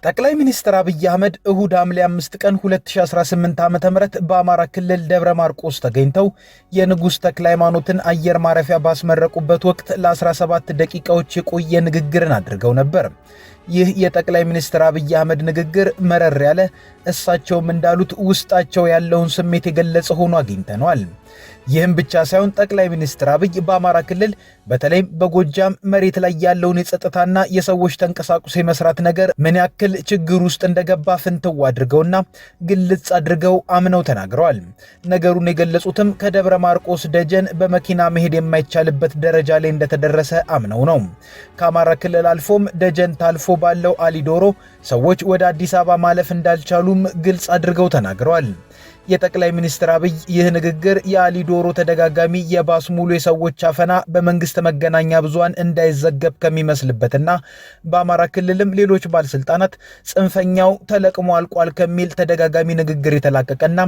ጠቅላይ ሚኒስትር አብይ አህመድ እሁድ ሐምሌ 5 ቀን 2018 ዓ.ም በአማራ ክልል ደብረ ማርቆስ ተገኝተው የንጉሥ ተክለ ሃይማኖትን አየር ማረፊያ ባስመረቁበት ወቅት ለ17 ደቂቃዎች የቆየ ንግግርን አድርገው ነበር። ይህ የጠቅላይ ሚኒስትር አብይ አህመድ ንግግር መረር ያለ፣ እሳቸውም እንዳሉት ውስጣቸው ያለውን ስሜት የገለጸ ሆኖ አግኝተነዋል። ይህም ብቻ ሳይሆን ጠቅላይ ሚኒስትር አብይ በአማራ ክልል በተለይም በጎጃም መሬት ላይ ያለውን የጸጥታና የሰዎች ተንቀሳቅሶ የመስራት ነገር ምን ያክል ችግር ውስጥ እንደገባ ፍንትው አድርገውና ግልጽ አድርገው አምነው ተናግረዋል። ነገሩን የገለጹትም ከደብረ ማርቆስ ደጀን በመኪና መሄድ የማይቻልበት ደረጃ ላይ እንደተደረሰ አምነው ነው። ከአማራ ክልል አልፎም ደጀን ታልፎ ባለው አሊዶሮ ሰዎች ወደ አዲስ አበባ ማለፍ እንዳልቻሉም ግልጽ አድርገው ተናግረዋል። የጠቅላይ ሚኒስትር አብይ ይህ ንግግር የአሊዶሮ ተደጋጋሚ የባስ ሙሉ የሰዎች አፈና በመንግስት መገናኛ ብዙሃን እንዳይዘገብ ከሚመስልበትና በአማራ ክልልም ሌሎች ባለስልጣናት ጽንፈኛው ተለቅሞ አልቋል ከሚል ተደጋጋሚ ንግግር የተላቀቀና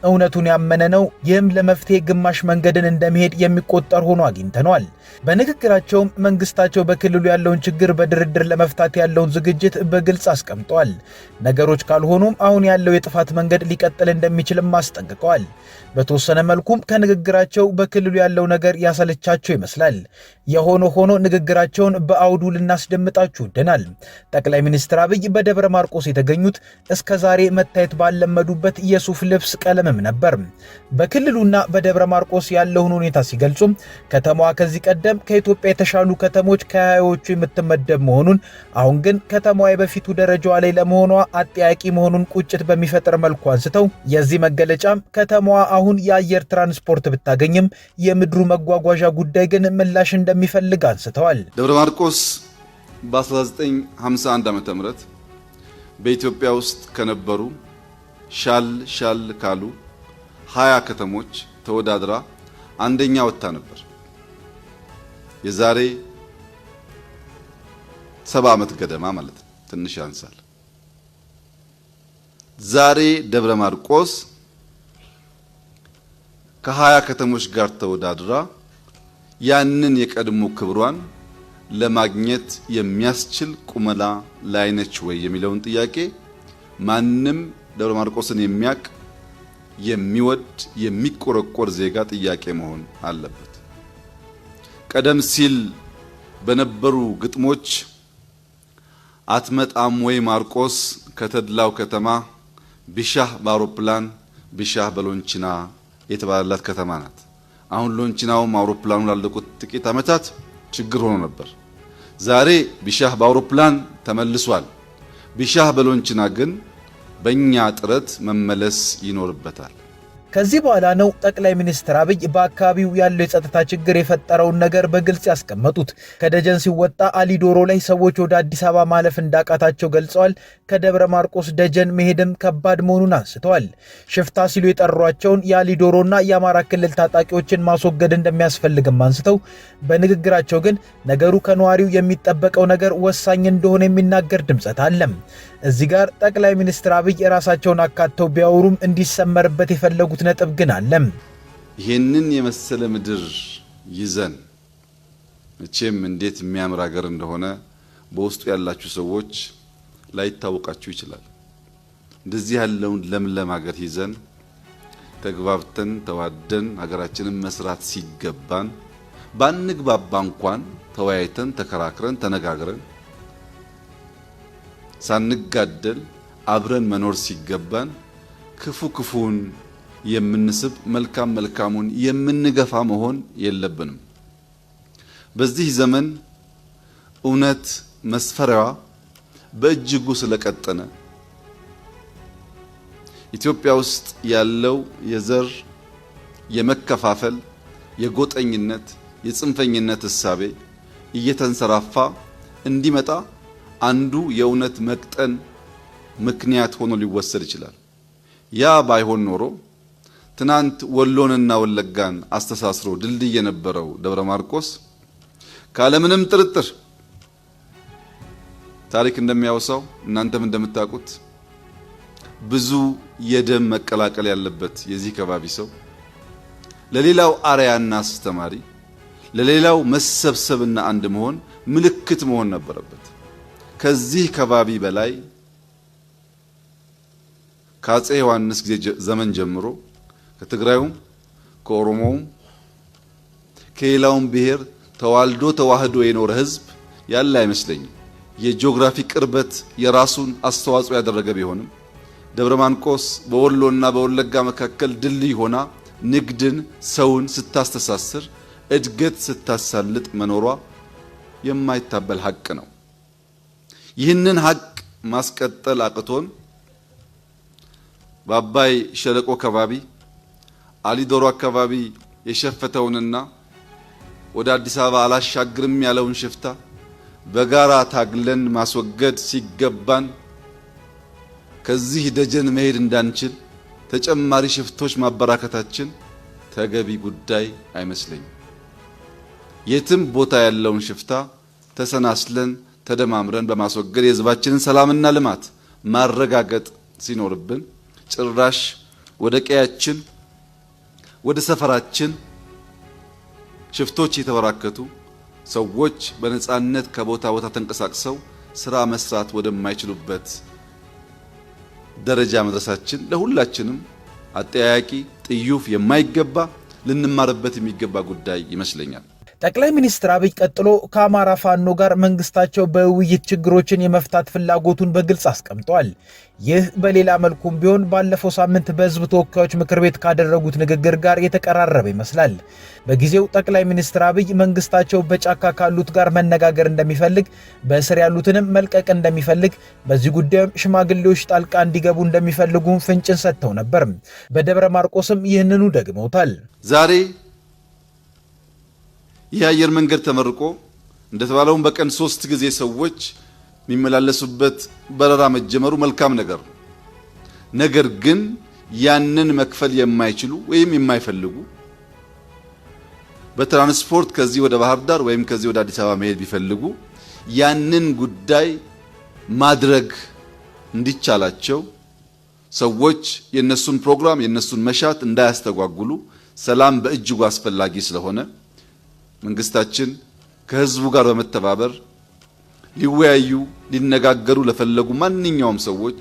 እውነቱን ያመነ ነው። ይህም ለመፍትሄ ግማሽ መንገድን እንደመሄድ የሚቆጠር ሆኖ አግኝተነዋል። በንግግራቸውም መንግስታቸው በክልሉ ያለውን ችግር በድርድር ለመፍታት ያለውን ዝግጅት በግልጽ አስቀምጧል። ነገሮች ካልሆኑም አሁን ያለው የጥፋት መንገድ ሊቀጥል እንደሚችልም አስጠንቅቀዋል። በተወሰነ መልኩም ከንግግራቸው በክልሉ ያለው ነገር ያሰለቻቸው ይመስላል። የሆነ ሆኖ ንግግራቸውን በአውዱ ልናስደምጣችሁ ወደናል። ጠቅላይ ሚኒስትር አብይ በደብረ ማርቆስ የተገኙት እስከዛሬ መታየት ባለመዱበት የሱፍ ልብስ ቀለምም ነበር። በክልሉና በደብረ ማርቆስ ያለውን ሁኔታ ሲገልጹም ከተማዋ ከዚህ ቀደም ከኢትዮጵያ የተሻሉ ከተሞች ከሃያዎቹ የምትመደብ መሆኑን፣ አሁን ግን ከተማዋ የበፊቱ ደረጃዋ ላይ ለመሆኗ አጠያቂ መሆኑን ቁጭት በሚፈጥር መልኩ አንስተው የዚህ መገለጫም ከተማዋ አሁን የአየር ትራንስፖርት ብታገኝም የምድሩ መጓጓዣ ጉዳይ ግን ምላሽ እንደሚፈልግ አንስተዋል። ደብረ ማርቆስ በ1951 ዓ.ም በኢትዮጵያ ውስጥ ከነበሩ ሻል ካሉ 20 ከተሞች ተወዳድራ አንደኛ ወጥታ ነበር። የዛሬ 70 ዓመት ገደማ ማለት ነው። ትንሽ ያንሳል። ዛሬ ደብረ ማርቆስ ከ20 ከተሞች ጋር ተወዳድራ ያንን የቀድሞ ክብሯን ለማግኘት የሚያስችል ቁመና ላይ ነች ወይ የሚለውን ጥያቄ ማንም ደብረ ማርቆስን የሚያቅ የሚወድ የሚቆረቆር ዜጋ ጥያቄ መሆን አለበት። ቀደም ሲል በነበሩ ግጥሞች አትመጣም ወይ ማርቆስ ከተድላው ከተማ ቢሻህ በአውሮፕላን ቢሻህ በሎንቺና የተባለላት ከተማ ናት። አሁን ሎንቺናውም አውሮፕላኑ ላለቁት ጥቂት ዓመታት ችግር ሆኖ ነበር። ዛሬ ቢሻህ በአውሮፕላን ተመልሷል። ቢሻህ በሎንቺና ግን በእኛ ጥረት መመለስ ይኖርበታል። ከዚህ በኋላ ነው ጠቅላይ ሚኒስትር አብይ በአካባቢው ያለው የጸጥታ ችግር የፈጠረውን ነገር በግልጽ ያስቀመጡት። ከደጀን ሲወጣ አሊዶሮ ላይ ሰዎች ወደ አዲስ አበባ ማለፍ እንዳቃታቸው ገልጸዋል። ከደብረ ማርቆስ ደጀን መሄድም ከባድ መሆኑን አንስተዋል። ሽፍታ ሲሉ የጠሯቸውን የአሊዶሮና የአማራ ክልል ታጣቂዎችን ማስወገድ እንደሚያስፈልግም አንስተው በንግግራቸው ግን ነገሩ ከነዋሪው የሚጠበቀው ነገር ወሳኝ እንደሆነ የሚናገር ድምጸት አለም። እዚህ ጋር ጠቅላይ ሚኒስትር አብይ ራሳቸውን አካተው ቢያወሩም እንዲሰመርበት የፈለጉት ነጥብ ግን አለም። ይህንን የመሰለ ምድር ይዘን መቼም እንዴት የሚያምር ሀገር እንደሆነ በውስጡ ያላችሁ ሰዎች ላይታወቃችሁ ይችላል። እንደዚህ ያለውን ለምለም ሀገር ይዘን ተግባብተን ተዋደን ሀገራችንን መስራት ሲገባን ባንግባባ እንኳን ተወያይተን ተከራክረን ተነጋግረን ሳንጋደል አብረን መኖር ሲገባን ክፉን የምንስብ መልካሙን የምንገፋ መሆን የለብንም። በዚህ ዘመን እውነት መስፈሪያዋ በእጅጉ ስለቀጠነ ኢትዮጵያ ውስጥ ያለው የዘር የመከፋፈል የጎጠኝነት የጽንፈኝነት እሳቤ እየተንሰራፋ እንዲመጣ አንዱ የእውነት መቅጠን ምክንያት ሆኖ ሊወሰድ ይችላል። ያ ባይሆን ኖሮ ትናንት ወሎንና ወለጋን አስተሳስሮ ድልድይ የነበረው ደብረ ማርቆስ ካለምንም ጥርጥር ታሪክ እንደሚያወሳው እናንተም እንደምታውቁት ብዙ የደም መቀላቀል ያለበት የዚህ ከባቢ ሰው ለሌላው አርያና አስተማሪ ለሌላው መሰብሰብና አንድ መሆን ምልክት መሆን ነበረበት። ከዚህ ከባቢ በላይ ከአፄ ዮሐንስ ጊዜ ዘመን ጀምሮ ከትግራዩም ከኦሮሞውም ከሌላውም ብሔር ተዋልዶ ተዋህዶ የኖረ ህዝብ ያለ አይመስለኝም። የጂኦግራፊ ቅርበት የራሱን አስተዋጽኦ ያደረገ ቢሆንም ደብረ ማርቆስ በወሎና በወለጋ መካከል ድልድይ ሆና ንግድን፣ ሰውን ስታስተሳስር፣ እድገት ስታሳልጥ መኖሯ የማይታበል ሀቅ ነው። ይህንን ሀቅ ማስቀጠል አቅቶን በአባይ ሸለቆ አካባቢ አሊዶሮ አካባቢ የሸፈተውንና ወደ አዲስ አበባ አላሻግርም ያለውን ሽፍታ በጋራ ታግለን ማስወገድ ሲገባን ከዚህ ደጀን መሄድ እንዳንችል ተጨማሪ ሽፍቶች ማበራከታችን ተገቢ ጉዳይ አይመስለኝም። የትም ቦታ ያለውን ሽፍታ ተሰናስለን ተደማምረን በማስወገድ የህዝባችንን ሰላምና ልማት ማረጋገጥ ሲኖርብን ጭራሽ ወደ ቀያችን ወደ ሰፈራችን ሽፍቶች የተበራከቱ ሰዎች በነጻነት ከቦታ ቦታ ተንቀሳቅሰው ስራ መስራት ወደማይችሉበት ደረጃ መድረሳችን ለሁላችንም አጠያያቂ ጥዩፍ የማይገባ ልንማርበት የሚገባ ጉዳይ ይመስለኛል። ጠቅላይ ሚኒስትር አብይ ቀጥሎ ከአማራ ፋኖ ጋር መንግስታቸው በውይይት ችግሮችን የመፍታት ፍላጎቱን በግልጽ አስቀምጧል። ይህ በሌላ መልኩም ቢሆን ባለፈው ሳምንት በህዝብ ተወካዮች ምክር ቤት ካደረጉት ንግግር ጋር የተቀራረበ ይመስላል። በጊዜው ጠቅላይ ሚኒስትር አብይ መንግስታቸው በጫካ ካሉት ጋር መነጋገር እንደሚፈልግ፣ በእስር ያሉትንም መልቀቅ እንደሚፈልግ፣ በዚህ ጉዳይም ሽማግሌዎች ጣልቃ እንዲገቡ እንደሚፈልጉ ፍንጭን ሰጥተው ነበር። በደብረ ማርቆስም ይህንኑ ደግመውታል። ዛሬ ይህ አየር መንገድ ተመርቆ እንደተባለውም በቀን 3 ጊዜ ሰዎች የሚመላለሱበት በረራ መጀመሩ መልካም ነገር ነው። ነገር ግን ያንን መክፈል የማይችሉ ወይም የማይፈልጉ በትራንስፖርት ከዚህ ወደ ባህር ዳር ወይም ከዚህ ወደ አዲስ አበባ መሄድ ቢፈልጉ ያንን ጉዳይ ማድረግ እንዲቻላቸው ሰዎች የነሱን ፕሮግራም የነሱን መሻት እንዳያስተጓጉሉ ሰላም በእጅጉ አስፈላጊ ስለሆነ መንግስታችን ከህዝቡ ጋር በመተባበር ሊወያዩ ሊነጋገሩ ለፈለጉ ማንኛውም ሰዎች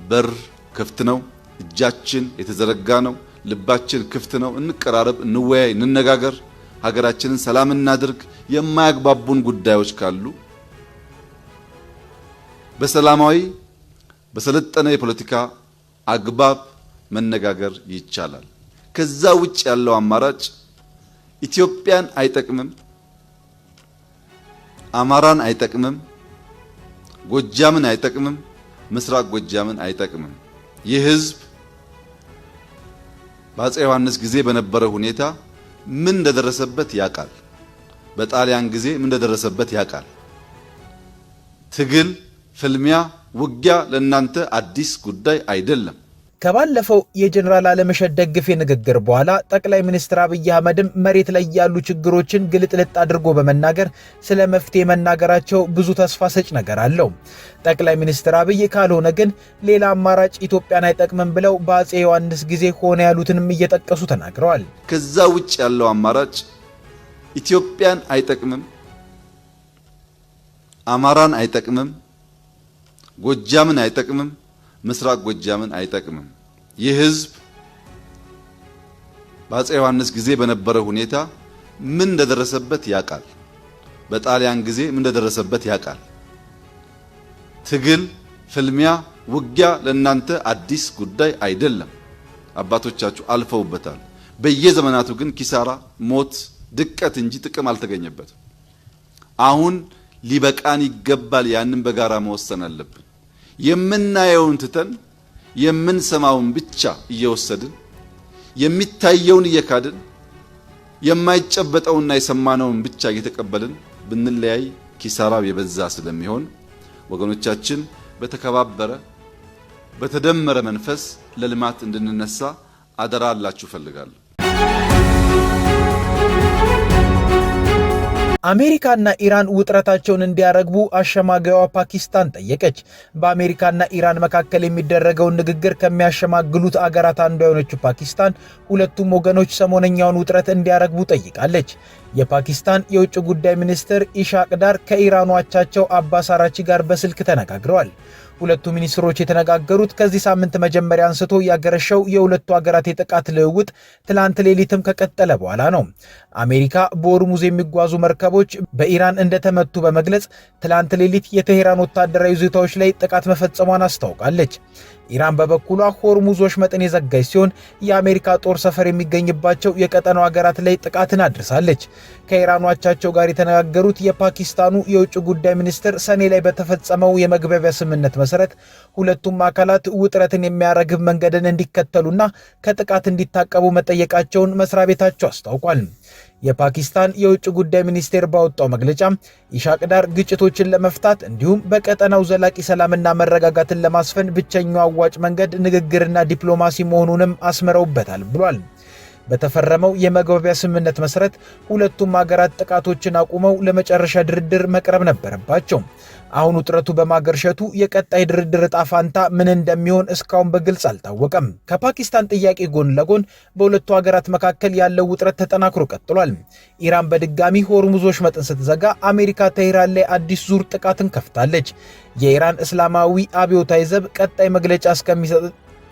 በር ክፍት ነው። እጃችን የተዘረጋ ነው። ልባችን ክፍት ነው። እንቀራረብ፣ እንወያይ፣ እንነጋገር፣ ሀገራችንን ሰላም እናድርግ። የማያግባቡን ጉዳዮች ካሉ በሰላማዊ በሰለጠነ የፖለቲካ አግባብ መነጋገር ይቻላል። ከዛ ውጭ ያለው አማራጭ ኢትዮጵያን አይጠቅምም፣ አማራን አይጠቅምም፣ ጎጃምን አይጠቅምም፣ ምስራቅ ጎጃምን አይጠቅምም። ይህ ህዝብ በአፄ ዮሐንስ ጊዜ በነበረ ሁኔታ ምን እንደደረሰበት ያውቃል። በጣሊያን ጊዜ ምን እንደደረሰበት ያውቃል። ትግል፣ ፍልሚያ፣ ውጊያ ለእናንተ አዲስ ጉዳይ አይደለም። ከባለፈው የጀነራል አለመሸት ደግፌ ንግግር በኋላ ጠቅላይ ሚኒስትር አብይ አህመድም መሬት ላይ ያሉ ችግሮችን ግልጥልጥ አድርጎ በመናገር ስለ መፍትሄ መናገራቸው ብዙ ተስፋ ሰጭ ነገር አለው። ጠቅላይ ሚኒስትር አብይ ካልሆነ ግን ሌላ አማራጭ ኢትዮጵያን አይጠቅምም ብለው በአፄ ዮሐንስ ጊዜ ሆነ ያሉትንም እየጠቀሱ ተናግረዋል። ከዛ ውጭ ያለው አማራጭ ኢትዮጵያን አይጠቅምም፣ አማራን አይጠቅምም፣ ጎጃምን አይጠቅምም፣ ምስራቅ ጎጃምን አይጠቅምም። ይህ ህዝብ በአፄ ዮሐንስ ጊዜ በነበረ ሁኔታ ምን እንደደረሰበት ያውቃል። በጣሊያን ጊዜ ምን እንደደረሰበት ያውቃል። ትግል፣ ፍልሚያ፣ ውጊያ ለእናንተ አዲስ ጉዳይ አይደለም። አባቶቻችሁ አልፈውበታል። በየዘመናቱ ግን ኪሳራ፣ ሞት፣ ድቀት እንጂ ጥቅም አልተገኘበትም። አሁን ሊበቃን ይገባል። ያንን በጋራ መወሰን አለብን። የምናየውን ትተን የምንሰማውን ብቻ እየወሰድን የሚታየውን እየካድን የማይጨበጠውና የሰማነውን ብቻ እየተቀበልን ብንለያይ ኪሳራው የበዛ ስለሚሆን ወገኖቻችን በተከባበረ በተደመረ መንፈስ ለልማት እንድንነሳ አደራ አላችሁ ፈልጋለሁ። አሜሪካና ኢራን ውጥረታቸውን እንዲያረግቡ አሸማጋይዋ ፓኪስታን ጠየቀች። በአሜሪካና ኢራን መካከል የሚደረገውን ንግግር ከሚያሸማግሉት አገራት አንዷ የሆነችው ፓኪስታን ሁለቱም ወገኖች ሰሞነኛውን ውጥረት እንዲያረግቡ ጠይቃለች። የፓኪስታን የውጭ ጉዳይ ሚኒስትር ኢሻቅ ዳር ከኢራኑ አቻቸው አባስ አራቺ ጋር በስልክ ተነጋግረዋል። ሁለቱ ሚኒስትሮች የተነጋገሩት ከዚህ ሳምንት መጀመሪያ አንስቶ ያገረሸው የሁለቱ ሀገራት የጥቃት ልውውጥ ትላንት ሌሊትም ከቀጠለ በኋላ ነው። አሜሪካ በሆርሙዝ የሚጓዙ መርከቦች በኢራን እንደተመቱ በመግለጽ ትላንት ሌሊት የቴሄራን ወታደራዊ ይዞታዎች ላይ ጥቃት መፈጸሟን አስታውቃለች። ኢራን በበኩሏ ሆርሙዝ ወሽመጥን የዘጋች ሲሆን የአሜሪካ ጦር ሰፈር የሚገኝባቸው የቀጠናው ሀገራት ላይ ጥቃትን አድርሳለች። ከኢራን አቻቸው ጋር የተነጋገሩት የፓኪስታኑ የውጭ ጉዳይ ሚኒስትር ሰኔ ላይ በተፈጸመው የመግባቢያ ስምምነት መሰረት ሁለቱም አካላት ውጥረትን የሚያረግብ መንገድን እንዲከተሉና ከጥቃት እንዲታቀቡ መጠየቃቸውን መስሪያ ቤታቸው አስታውቋል። የፓኪስታን የውጭ ጉዳይ ሚኒስቴር ባወጣው መግለጫ ኢሻቅ ዳር ግጭቶችን ለመፍታት እንዲሁም በቀጠናው ዘላቂ ሰላምና መረጋጋትን ለማስፈን ብቸኛው አዋጭ መንገድ ንግግርና ዲፕሎማሲ መሆኑንም አስምረውበታል ብሏል። በተፈረመው የመግባቢያ ስምምነት መሰረት ሁለቱም ሀገራት ጥቃቶችን አቁመው ለመጨረሻ ድርድር መቅረብ ነበረባቸው። አሁን ውጥረቱ በማገርሸቱ የቀጣይ ድርድር ዕጣ ፋንታ ምን እንደሚሆን እስካሁን በግልጽ አልታወቀም። ከፓኪስታን ጥያቄ ጎን ለጎን በሁለቱ ሀገራት መካከል ያለው ውጥረት ተጠናክሮ ቀጥሏል። ኢራን በድጋሚ ሆርሙዝ ወሽመጥን ስትዘጋ አሜሪካ ቴሄራን ላይ አዲስ ዙር ጥቃትን ከፍታለች። የኢራን እስላማዊ አብዮታዊ ዘብ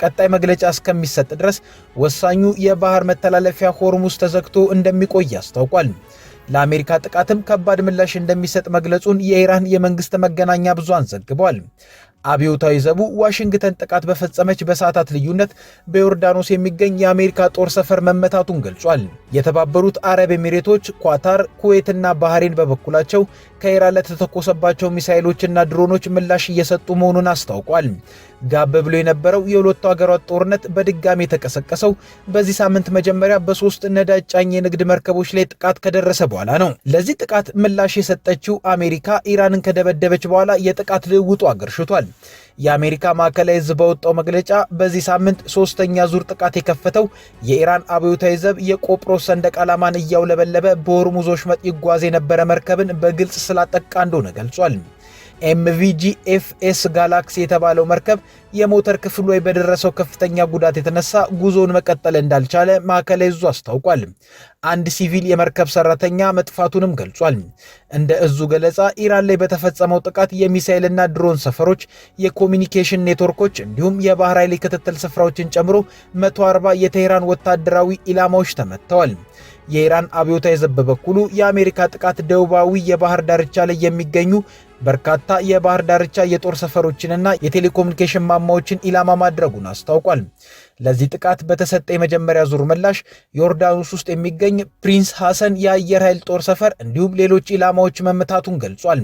ቀጣይ መግለጫ እስከሚሰጥ ድረስ ወሳኙ የባህር መተላለፊያ ሆርሙዝ ተዘግቶ እንደሚቆይ አስታውቋል። ለአሜሪካ ጥቃትም ከባድ ምላሽ እንደሚሰጥ መግለጹን የኢራን የመንግስት መገናኛ ብዙሃን ዘግበዋል። አብዮታዊ ዘቡ ዋሽንግተን ጥቃት በፈጸመች በሰዓታት ልዩነት በዮርዳኖስ የሚገኝ የአሜሪካ ጦር ሰፈር መመታቱን ገልጿል። የተባበሩት አረብ ኤሚሬቶች፣ ኳታር፣ ኩዌትና ባህሬን በበኩላቸው ከኢራን ለተተኮሰባቸው ሚሳኤሎችና ድሮኖች ምላሽ እየሰጡ መሆኑን አስታውቋል። ጋብ ብሎ የነበረው የሁለቱ ሀገራት ጦርነት በድጋሚ የተቀሰቀሰው በዚህ ሳምንት መጀመሪያ በሶስት ነዳጅ ጫኝ የንግድ መርከቦች ላይ ጥቃት ከደረሰ በኋላ ነው። ለዚህ ጥቃት ምላሽ የሰጠችው አሜሪካ ኢራንን ከደበደበች በኋላ የጥቃት ልውውጡ አገርሽቷል። የአሜሪካ ማዕከላዊ ዕዝ ባወጣው መግለጫ በዚህ ሳምንት ሶስተኛ ዙር ጥቃት የከፈተው የኢራን አብዮታዊ ዘብ የቆጵሮስ ሰንደቅ ዓላማን እያውለበለበ በሆርሙዝ ወሽመጥ ይጓዝ የነበረ መርከብን በግልጽ ስላጠቃ እንደሆነ ገልጿል። MVGFS ጋላክሲ የተባለው መርከብ የሞተር ክፍሉ ላይ በደረሰው ከፍተኛ ጉዳት የተነሳ ጉዞውን መቀጠል እንዳልቻለ ማዕከላዊ ዕዙ አስታውቋል። አንድ ሲቪል የመርከብ ሰራተኛ መጥፋቱንም ገልጿል። እንደ ዕዙ ገለጻ ኢራን ላይ በተፈጸመው ጥቃት የሚሳኤልና ድሮን ሰፈሮች፣ የኮሚኒኬሽን ኔትወርኮች እንዲሁም የባህር ኃይል ክትትል ስፍራዎችን ጨምሮ 140 የቴሄራን ወታደራዊ ኢላማዎች ተመተዋል። የኢራን አብዮታዊ ዘብ በበኩሉ የአሜሪካ ጥቃት ደቡባዊ የባህር ዳርቻ ላይ የሚገኙ በርካታ የባህር ዳርቻ የጦር ሰፈሮችንና የቴሌኮሙኒኬሽን ማማዎችን ኢላማ ማድረጉን አስታውቋል። ለዚህ ጥቃት በተሰጠ የመጀመሪያ ዙር ምላሽ ዮርዳኖስ ውስጥ የሚገኝ ፕሪንስ ሐሰን የአየር ኃይል ጦር ሰፈር እንዲሁም ሌሎች ኢላማዎች መመታቱን ገልጿል።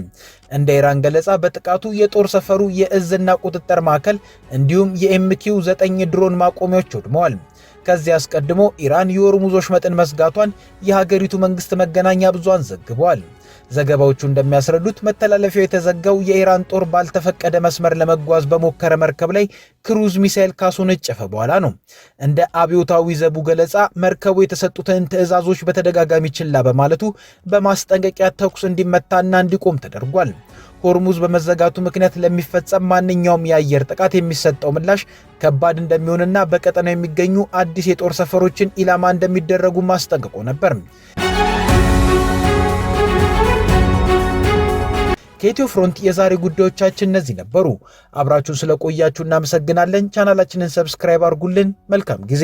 እንደ ኢራን ገለጻ በጥቃቱ የጦር ሰፈሩ የእዝና ቁጥጥር ማዕከል እንዲሁም የMQ 9 ድሮን ማቆሚያዎች ወድመዋል። ከዚህ አስቀድሞ ኢራን የሆርሙዝ ወሽመጥን መዝጋቷን የሀገሪቱ መንግስት መገናኛ ብዙሃን ዘግበዋል። ዘገባዎቹ እንደሚያስረዱት መተላለፊያው የተዘጋው የኢራን ጦር ባልተፈቀደ መስመር ለመጓዝ በሞከረ መርከብ ላይ ክሩዝ ሚሳኤል ካስወነጨፈ በኋላ ነው። እንደ አብዮታዊ ዘቡ ገለጻ መርከቡ የተሰጡትን ትዕዛዞች በተደጋጋሚ ችላ በማለቱ በማስጠንቀቂያ ተኩስ እንዲመታና እንዲቆም ተደርጓል። ሆርሙዝ በመዘጋቱ ምክንያት ለሚፈጸም ማንኛውም የአየር ጥቃት የሚሰጠው ምላሽ ከባድ እንደሚሆንና በቀጠናው የሚገኙ አዲስ የጦር ሰፈሮችን ኢላማ እንደሚደረጉ ማስጠንቀቆ ነበር። ከኢትዮ ፍሮንት የዛሬ ጉዳዮቻችን እነዚህ ነበሩ። አብራችሁን ስለቆያችሁ እናመሰግናለን። ቻናላችንን ሰብስክራይብ አድርጉልን። መልካም ጊዜ